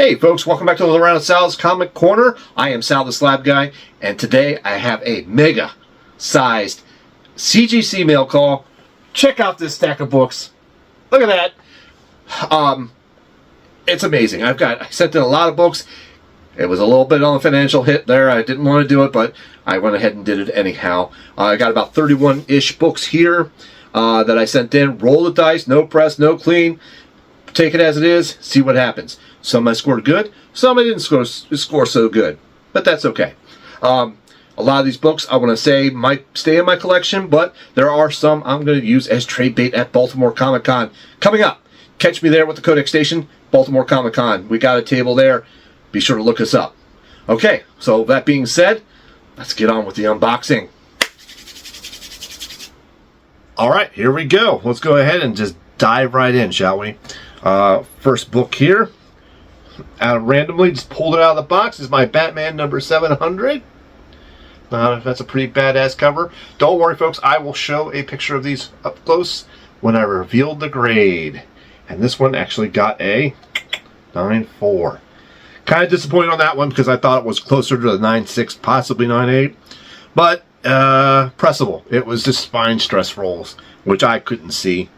Hey folks, welcome back to another round of Sal's Comic Corner. I am Sal the Slab Guy, and today I have a mega sized CGC mail call. Check out this stack of books. Look at that. It's amazing. I sent in a lot of books. It was a little bit on the financial hit there. I didn't want to do it, but I went ahead and did it anyhow. I got about 31-ish books here that I sent in. Roll the dice, no press, no clean. Take it as it is, see what happens. Some I scored good, some I didn't score so good, but that's okay. A lot of these books I want to say might stay in my collection, but there are some I'm going to use as trade bait at Baltimore Comic Con coming up. Catch me there with the Codex Station, Baltimore Comic Con. We got a table there. Be sure to look us up. Okay, so that being said, let's get on with the unboxing. All right, here we go. Let's go ahead and just dive right in, shall we? First book here, randomly just pulled it out of the box, is my Batman number 700. That's a pretty badass cover. Don't worry folks, I will show a picture of these up close when I revealed the grade. And this one actually got a 9.4. Kind of disappointed on that one because I thought it was closer to the 9.6, possibly 9.8. But pressable. It was just fine stress rolls, which I couldn't see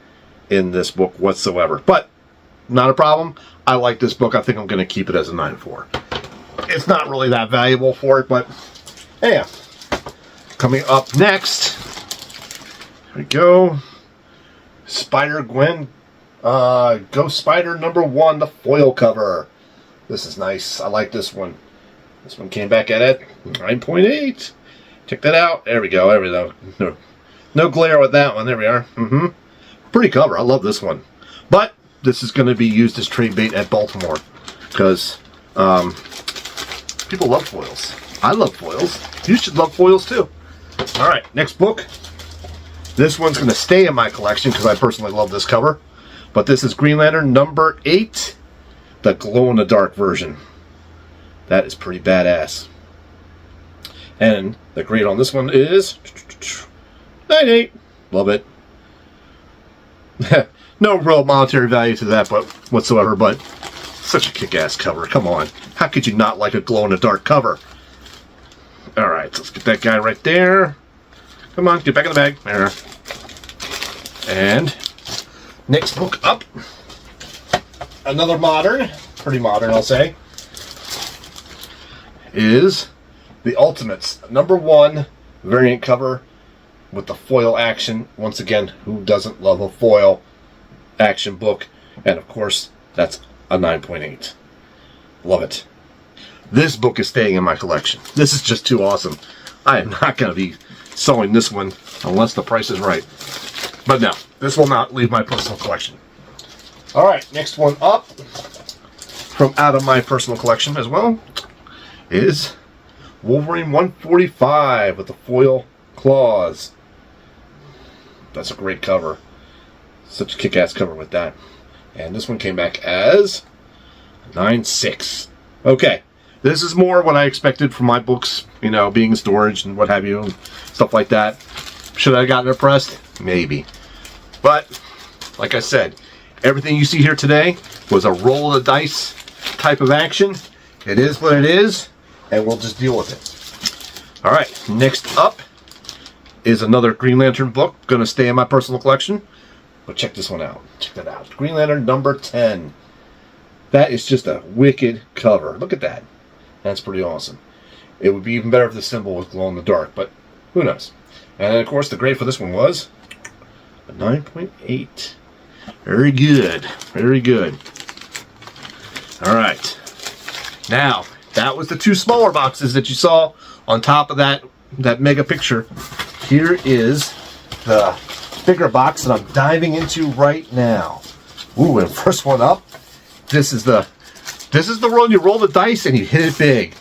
in this book whatsoever. But not a problem. I like this book. I think I'm going to keep it as a 9.4. It's not really that valuable for it, but yeah. Coming up next, here we go. Spider-Gwen, Ghost Spider number 1, the foil cover. This is nice. I like this one. This one came back at it 9.8. Check that out. There we go. There we go. No glare with that one. There we are. Pretty cover. I love this one. But this is going to be used as trade bait at Baltimore because people love foils. I love foils. You should love foils too. All right, next book. This one's going to stay in my collection because I personally love this cover. But this is Green Lantern number 8, the glow-in-the-dark version. That is pretty badass. And the grade on this one is 9.8. Love it. No real monetary value to that whatsoever, but such a kick-ass cover. Come on. How could you not like a glow-in-the-dark cover? Alright, so let's get that guy right there. Come on, get back in the bag. There. And next book up. Another modern, pretty modern I'll say, is the Ultimates number 1 variant cover with the foil action. Once again, who doesn't love a foil action book? And of course, that's a 9.8. Love it. This book is staying in my collection. This is just too awesome. I am not going to be selling this one unless the price is right. But no, this will not leave my personal collection. Alright, next one up from out of my personal collection as well is Wolverine 145 with the foil claws. That's a great cover. Such a kick-ass cover with that. And this one came back as 9.6. Okay, this is more what I expected from my books, you know, being in storage and what have you, and stuff like that. Should I have gotten it pressed? Maybe. But, like I said, everything you see here today was a roll of the dice type of action. It is what it is, and we'll just deal with it. Alright, next up is another Green Lantern book. Going to stay in my personal collection. But check this one out. Check that out. Green Lantern number 10. That is just a wicked cover. Look at that. That's pretty awesome. It would be even better if the symbol was glow in the dark, but who knows. And then, of course, the grade for this one was a 9.8. Very good. Very good. Alright. Now, that was the 2 smaller boxes that you saw on top of that mega picture. Here is the bigger box that I'm diving into right now. Ooh, and first one up, this is the one you roll the dice and you hit it big.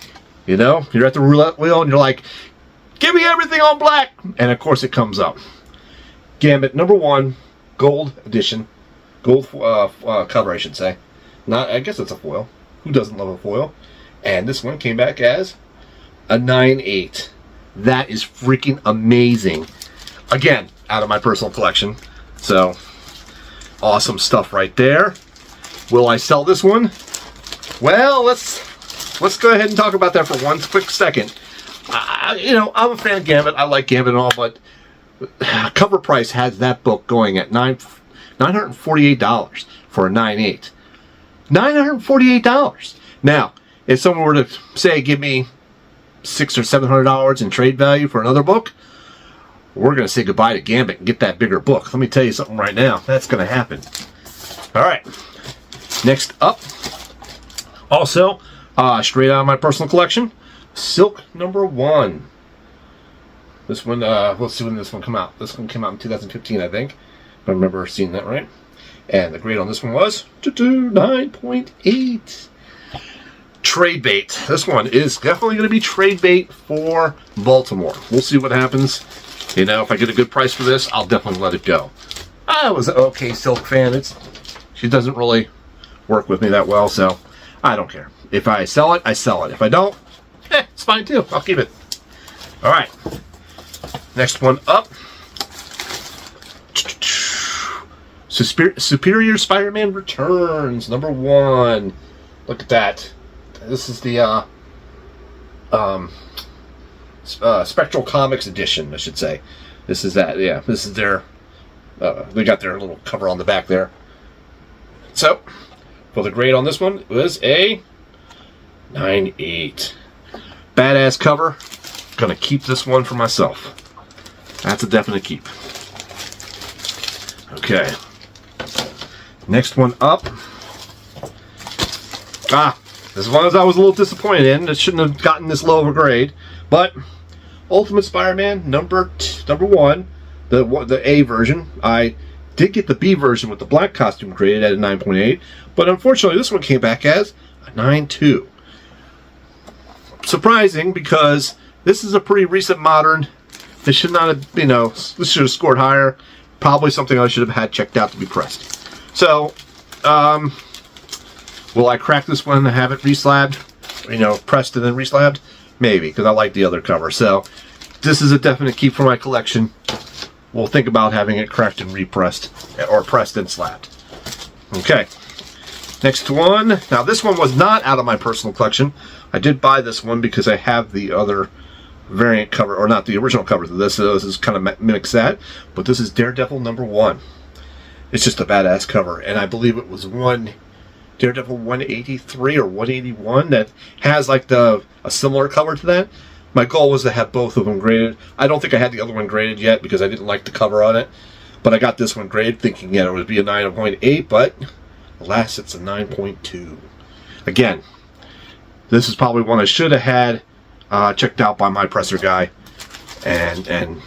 You know, you're at the roulette wheel and you're like, give me everything on black. And of course it comes up. Gambit number 1, gold edition. Gold cover, I should say. I guess it's a foil. Who doesn't love a foil? And this one came back as a 9.8. That is freaking amazing. Again, out of my personal collection. So, awesome stuff right there. Will I sell this one? Well, let's go ahead and talk about that for one quick second. You know, I'm a fan of Gambit. I like Gambit and all, but cover price has that book going at $948 for a 9.8. $948. Now, if someone were to say, give me $600 or $700 in trade value for another book, we're going to say goodbye to Gambit and get that bigger book. Let me tell you something right now. That's going to happen. All right. Next up, also, straight out of my personal collection, Silk #1. This one, let's see when this one came out. This one came out in 2015, I think. If I remember seeing that right. And the grade on this one was 9.8. Trade bait. This one is definitely going to be trade bait for Baltimore. We'll see what happens. You know, if I get a good price for this, I'll definitely let it go. I was an okay Silk fan. She doesn't really work with me that well, so I don't care. If I sell it, I sell it. If I don't, it's fine too. I'll keep it. All right. Next one up. Superior Spider-Man Returns, #1. Look at that. This is the Spectral Comics edition, I should say. This is that. Yeah, this is their. They got their little cover on the back there. So, for the grade on this one was a 9.8. Badass cover. Gonna keep this one for myself. That's a definite keep. Okay. Next one up. This one I was a little disappointed in. It shouldn't have gotten this low of a grade. But Ultimate Spider-Man #1, the A version. I did get the B version with the black costume graded at a 9.8, but unfortunately this one came back as a 9.2. Surprising, because this is a pretty recent modern. This should not have, you know, this should have scored higher. Probably something I should have had checked out to be pressed. So, will I crack this one and have it reslabbed? You know, pressed and then reslabbed? Maybe, because I like the other cover. So, this is a definite keep for my collection. We'll think about having it cracked and repressed, or pressed and slabbed. Okay. Next one. Now, this one was not out of my personal collection. I did buy this one because I have the other variant cover, or not the original cover to this. So this is kind of mimics that. But this is Daredevil #1. It's just a badass cover, and I believe it was Daredevil 183 or 181 that has like a similar cover to that. My goal was to have both of them graded. I don't think I had the other one graded yet because I didn't like the cover on it. But I got this one graded thinking, yeah, it would be a 9.8, but alas, it's a 9.2. Again, this is probably one I should have had checked out by my presser guy and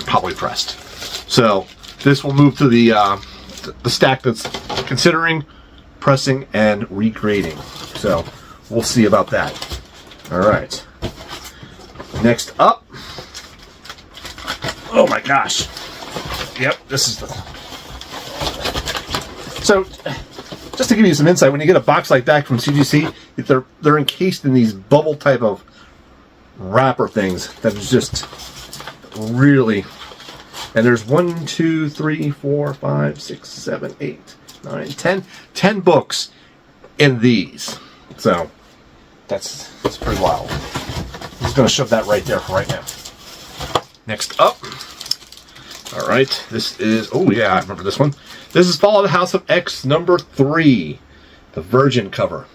probably pressed. So this will move to the stack that's considering pressing and regrading. So we'll see about that. All right. Next up. Oh my gosh. Yep, this is the. So, just to give you some insight, when you get a box like that from CGC, they're encased in these bubble type of wrapper things that is just really. And there's 1, 2, 3, 4, 5, 6, 7, 8, 9, 10 books in these. So that's pretty wild. I'm just going to shove that right there for right now. Next up. All right. This is, oh yeah, I remember this one. This is Fall of the House of X #3, the Virgin cover.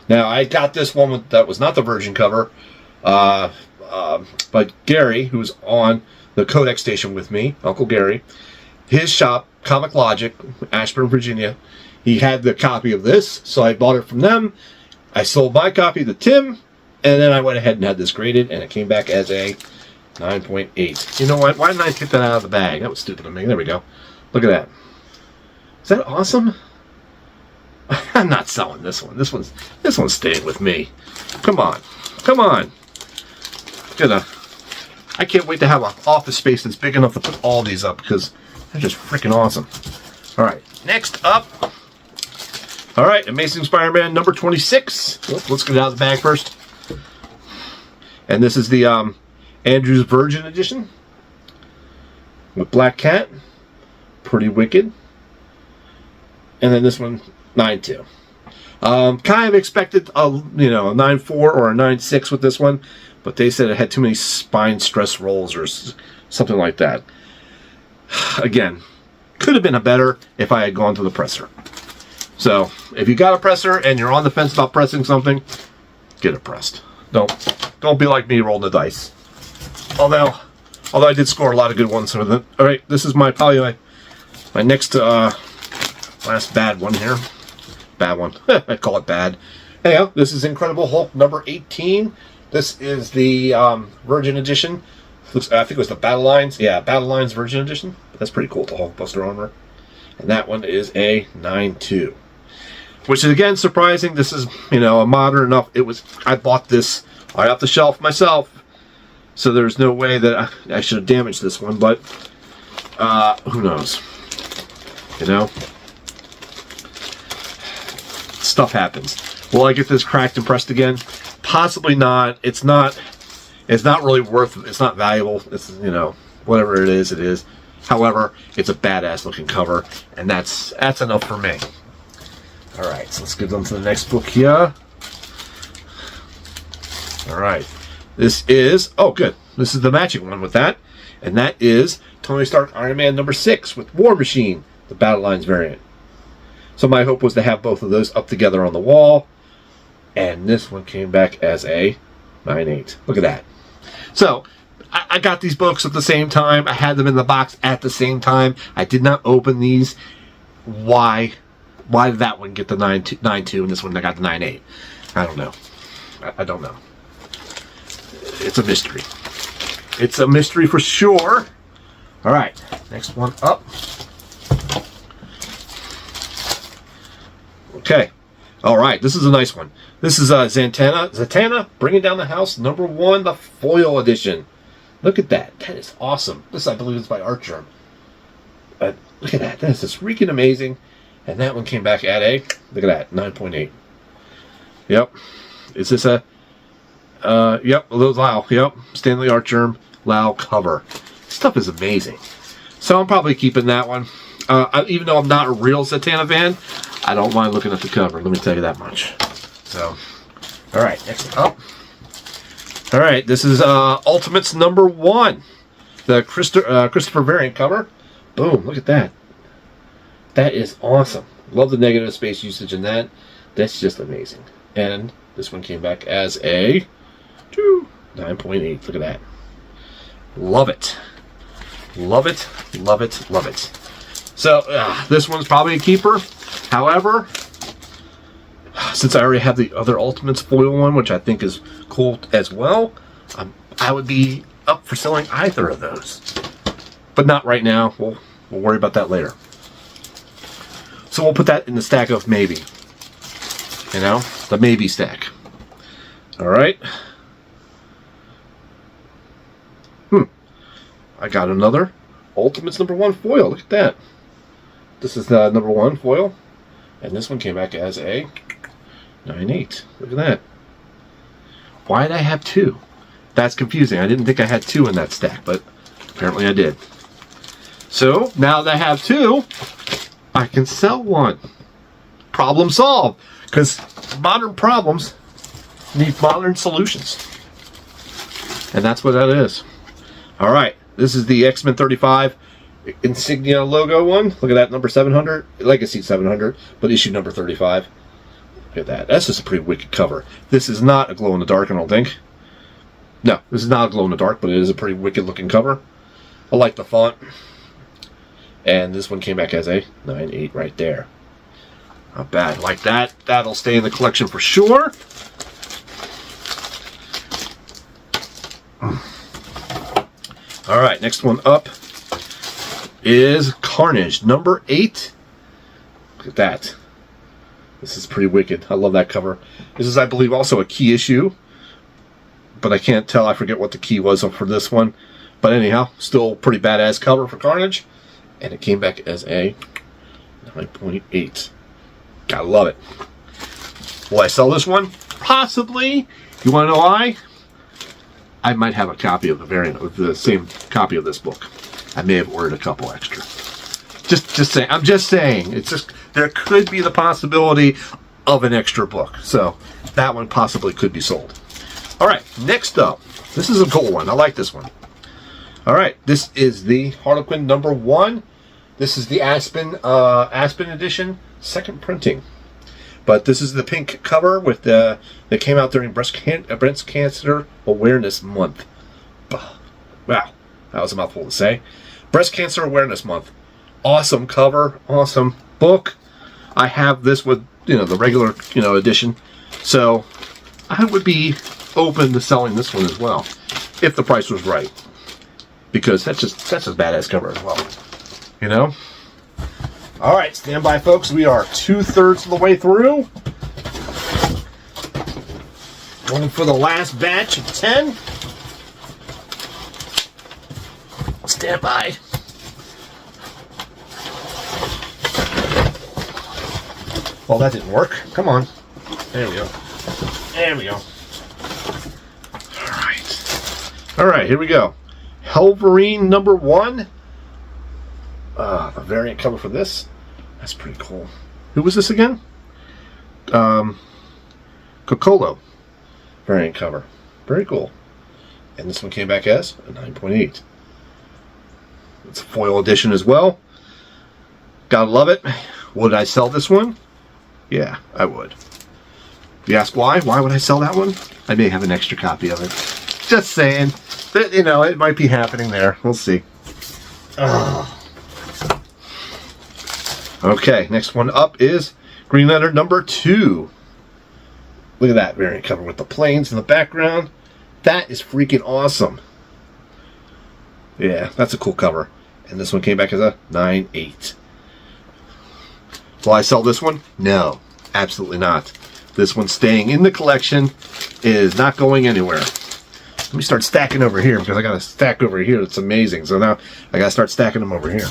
Now, I got this one that was not the Virgin cover, but Gary, who's on the Codex station with me, Uncle Gary, his shop, Comic Logic, Ashburn, Virginia, he had the copy of this, so I bought it from them. I sold my copy to Tim, and then I went ahead and had this graded, and it came back as a 9.8. You know what? Why didn't I take that out of the bag? That was stupid of me. There we go. Look at that. Is that awesome? I'm not selling this one. This one's staying with me. Come on. Come on. I can't wait to have an office space that's big enough to put all these up because they're just freaking awesome. All right. Next up. All right. Amazing Spider-Man #26. Let's get it out of the bag first. And this is the Andrew's Virgin edition with Black Cat. Pretty wicked. And then this one, 9.2. Kind of expected a 9.4 or a 9.6 with this one, but they said it had too many spine stress rolls or something like that. Again, could have been a better if I had gone to the presser. So if you got a presser and you're on the fence about pressing something, get it pressed. Don't be like me rolling the dice. Although I did score a lot of good ones. All right, this is probably my next last bad one here. Bad one. I call it bad. Anyhow, this is Incredible Hulk number 18. This is the Virgin Edition. I think it was the Battle Lines. Yeah, Battle Lines Virgin Edition. That's pretty cool, the Hulkbuster armor. And that one is a 9.2. Which is, again, surprising. This is, a modern enough. I bought this right off the shelf myself. So there's no way that I should have damaged this one. But, who knows? Stuff happens. Will I get this cracked and pressed again? Possibly not. It's not really worth it. It's not valuable. It's, whatever it is, it is. However, it's a badass looking cover, and that's enough for me. All right, so let's get on to the next book here. All right, this is good. This is the matching one with that, and that is Tony Stark Iron Man number 6 with War Machine, the Battle Lines variant. So my hope was to have both of those up together on the wall, and this one came back as a 9.8. Look at that. So I got these books at the same time. I had them in the box at the same time. I did not open these. Why did that one get the 9.2 and this one I got the 9.8? I don't know. I don't know. It's a mystery. It's a mystery for sure. All right, next one up. Okay. All right, this is a nice one. This is Zatanna, Bringing Down the House, number 1, the foil edition. Look at that. That is awesome. This, I believe, is by Art Germ. Look at that. That is just freaking amazing. And that one came back at look at that, 9.8. Yep. Is this a little Lau. Yep. Stanley Art Germ Lau cover. Stuff is amazing. So I'm probably keeping that one. Even though I'm not a real Zatanna fan, I don't mind looking at the cover. Let me tell you that much. So, all right, next up. All right, this is Ultimates number 1, the Christopher variant cover. Boom! Look at that. That is awesome. Love the negative space usage in that. That's just amazing. And this one came back as a 9.8. Look at that. Love it. Love it. Love it. Love it. So this one's probably a keeper. However, since I already have the other Ultimates foil one, which I think is cool as well, I would be up for selling either of those. But not right now. We'll worry about that later. So we'll put that in the stack of maybe. The maybe stack. All right. I got another Ultimates number 1 foil. Look at that. This is the number 1 foil. And this one came back as a 9.8. Look at that. Why did I have 2? That's confusing. I didn't think I had 2 in that stack, but apparently I did. So, now that I have 2, I can sell one. Problem solved. Because modern problems need modern solutions. And that's what that is. Alright, this is the X-Men 35 insignia logo one. Look at that, number 700. Legacy 700, but issue number 35. Look at that. That's just a pretty wicked cover. This is not a glow-in-the-dark, I don't think. No, this is not a glow-in-the-dark, but it is a pretty wicked-looking cover. I like the font. And this one came back as a 9.8 right there. Not bad. Like that. That'll stay in the collection for sure. Alright, next one up is Carnage, number 8. Look at that. This is pretty wicked. I love that cover. This is, I believe, also a key issue. But I can't tell. I forget what the key was for this one. But anyhow, still pretty badass cover for Carnage. And it came back as a 9.8. Gotta love it. Will I sell this one? Possibly. You want to know why? I might have a copy of the variant, of the same copy of this book. I may have ordered a couple extra. Just saying. I'm just saying. It's just, there could be the possibility of an extra book. So that one possibly could be sold. All right, next up, this is a cool one. I like this one. All right, this is the Harlequin #1. This is the Aspen edition, second printing. But this is the pink cover with that came out during Breast Cancer Awareness Month. Wow, that was a mouthful to say. Breast Cancer Awareness Month. Awesome cover, awesome book. I have this with the regular edition, so I would be open to selling this one as well if the price was right, because that's just a badass cover as well. All right, stand by, folks. We are 2/3 of the way through. Going for the last batch of 10. Stand by. Well, that didn't work. Come on. There we go. There we go. All right, here we go. Wolverine #1. The variant cover for this. That's pretty cool. Who was this again? Cocolo variant cover. Very cool. And this one came back as a 9.8. It's a foil edition as well. Gotta love it. Would I sell this one? Yeah, I would. You ask why? Why would I sell that one? I may have an extra copy of it. Just saying. But, it might be happening there. We'll see. Okay, next one up is Green Lantern #2. Look at that variant cover with the planes in the background. That is freaking awesome. Yeah, that's a cool cover. And this one came back as a 9.8. Will I sell this one? No, absolutely not. This one's staying in the collection. It is not going anywhere. Let me start stacking over here, because I got a stack over here that's amazing. So now I got to start stacking them over here.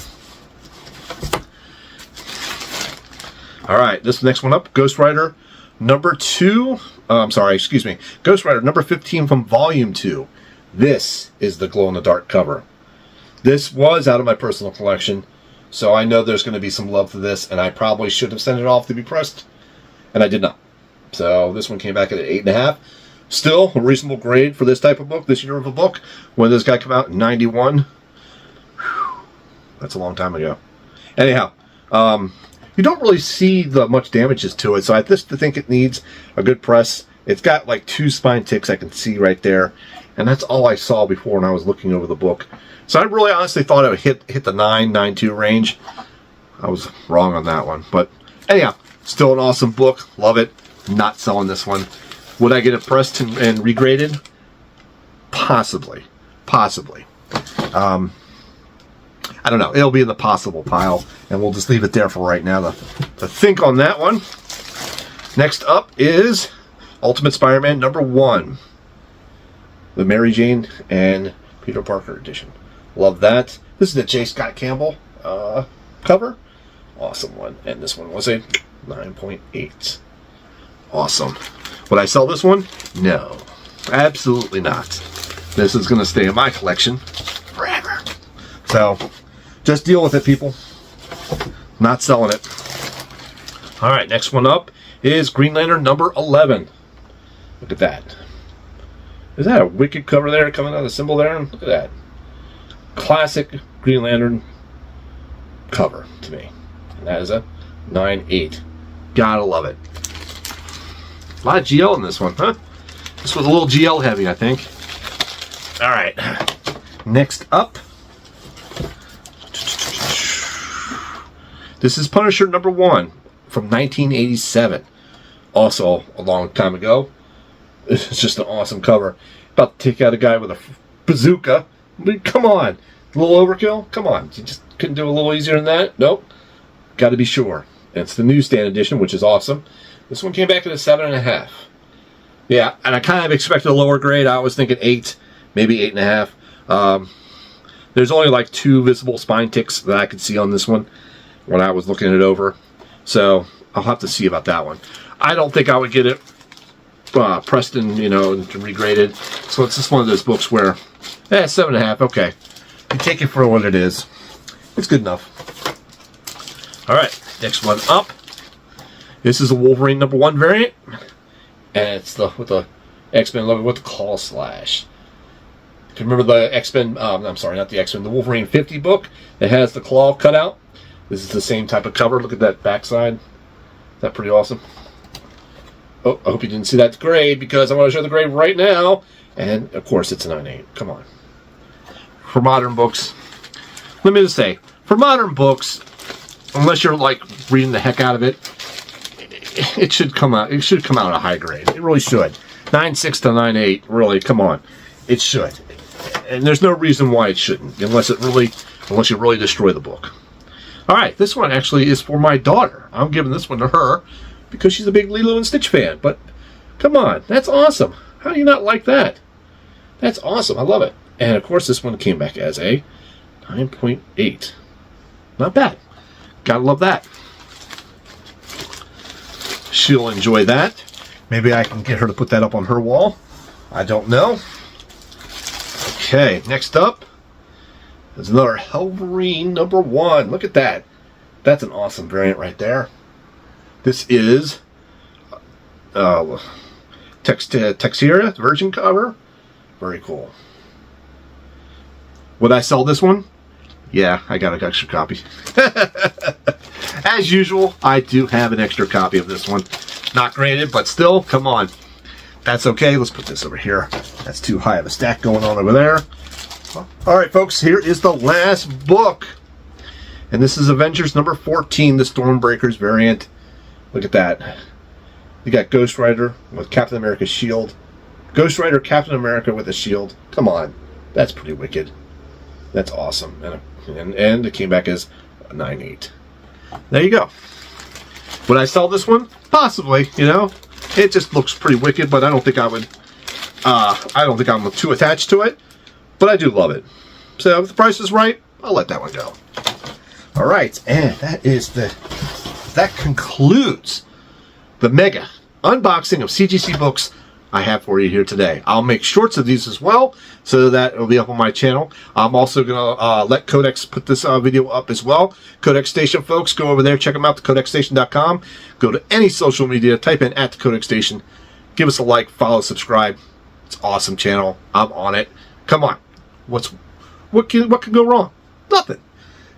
All right, this next one up, Ghost Rider #2. Ghost Rider #15 from Volume 2. This is the glow-in-the-dark cover. This was out of my personal collection, so I know there's going to be some love for this, and I probably should have sent it off to be pressed, and I did not. So this one came back at an 8.5. Still a reasonable grade for this type of book, this year of a book. When this guy came out in 91, that's a long time ago. Anyhow, you don't really see much damages to it, so I just think it needs a good press. It's got like 2 spine ticks I can see right there, and that's all I saw before when I was looking over the book. So I really honestly thought it would hit the 9.92 range. I was wrong on that one, but anyhow, still an awesome book. Love it. Not selling this one. Would I get it pressed and regraded? Possibly. I don't know. It'll be in the possible pile, and we'll just leave it there for right now to think on that one. Next up is Ultimate Spider-Man #1. The Mary Jane and Peter Parker edition. Love that. This is the J. Scott Campbell cover. Awesome one. And this one was a 9.8. Awesome. Would I sell this one? No. Absolutely not. This is going to stay in my collection forever. So, just deal with it, people. Not selling it. Alright, next one up is Green Lantern #11. Look at that. Is that a wicked cover there coming out of the symbol there? Look at that. Classic Green Lantern cover to me. And that is a 9.8. Gotta love it. A lot of GL in this one, huh? This was a little GL heavy, I think. Alright. Next up. This is Punisher #1 from 1987. Also a long time ago. It's just an awesome cover. About to take out a guy with a bazooka. I mean, come on. A little overkill? Come on. You just couldn't do a little easier than that? Nope. Got to be sure. And it's the newsstand edition, which is awesome. This one came back at a 7.5. Yeah, and I kind of expected a lower grade. I was thinking 8, maybe 8.5. There's only like 2 visible spine ticks that I could see on this one when I was looking it over. So I'll have to see about that one. I don't think I would get it pressed and, and regraded. So it's just one of those books where, 7.5, okay. You take it for what it is. It's good enough. All right, next one up This is a Wolverine #1 variant, and it's with the X-Men logo with the claw slash. If you remember the X-Men, I'm sorry, not the X-Men, the Wolverine 50 book that has the claw cut out. This is the same type of cover. Look at that backside. Is that pretty awesome? Oh, I hope you didn't see that grade, because I want to show the grade right now. And, of course, it's a 9.8. Come on. For modern books, let me just say, for modern books, unless you're, like, reading the heck out of it, it should come out. It should come out a high grade. It really should. 9.6 to 9.8. Really, come on. It should. And there's no reason why it shouldn't, unless you really destroy the book. All right, this one actually is for my daughter. I'm giving this one to her because she's a big Lilo and Stitch fan. But come on, that's awesome. How do you not like that? That's awesome. I love it. And of course, this one came back as a 9.8. Not bad. Gotta love that. She'll enjoy that. Maybe I can get her to put that up on her wall. I don't know. Okay, next up is another Wolverine #1. Look at that. That's an awesome variant right there. This is Texeira Virgin cover. Very cool. Would I sell this one? Yeah, I got an extra copy. As usual, I do have an extra copy of this one. Not graded, but still, come on. That's okay. Let's put this over here. That's too high of a stack going on over there. All right, folks, here is the last book. And this is Avengers #14, the Stormbreakers variant. Look at that. You got Ghost Rider with Captain America's shield. Ghost Rider, Captain America with a shield. Come on. That's pretty wicked. That's awesome. And it came back as a 9.8. There you go. Would I sell this one? Possibly, you know. It just looks pretty wicked, but I don't think I would. I don't think I'm too attached to it, but I do love it. So if the price is right, I'll let that one go. All right, and that concludes the mega unboxing of CGC books I have for you here today. I'll make shorts of these as well, so that it'll be up on my channel. I'm also gonna let Codex put this video up as well. Codex Station, folks, go over there, check them out, thecodexstation.com. Go to any social media, type in @thecodexstation. Give us a like, follow, subscribe. It's an awesome channel. I'm on it. Come on, what can go wrong? Nothing.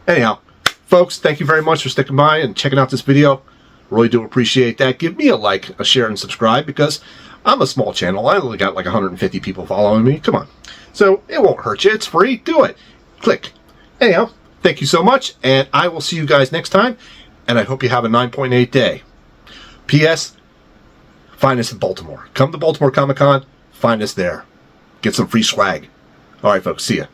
Anyhow, folks, thank you very much for sticking by and checking out this video. Really do appreciate that. Give me a like, a share, and subscribe, because I'm a small channel. I only got like 150 people following me. Come on. So it won't hurt you. It's free. Do it. Click. Anyhow, thank you so much, and I will see you guys next time, and I hope you have a 9.8 day. P.S. Find us in Baltimore. Come to Baltimore Comic Con. Find us there. Get some free swag. All right, folks. See ya.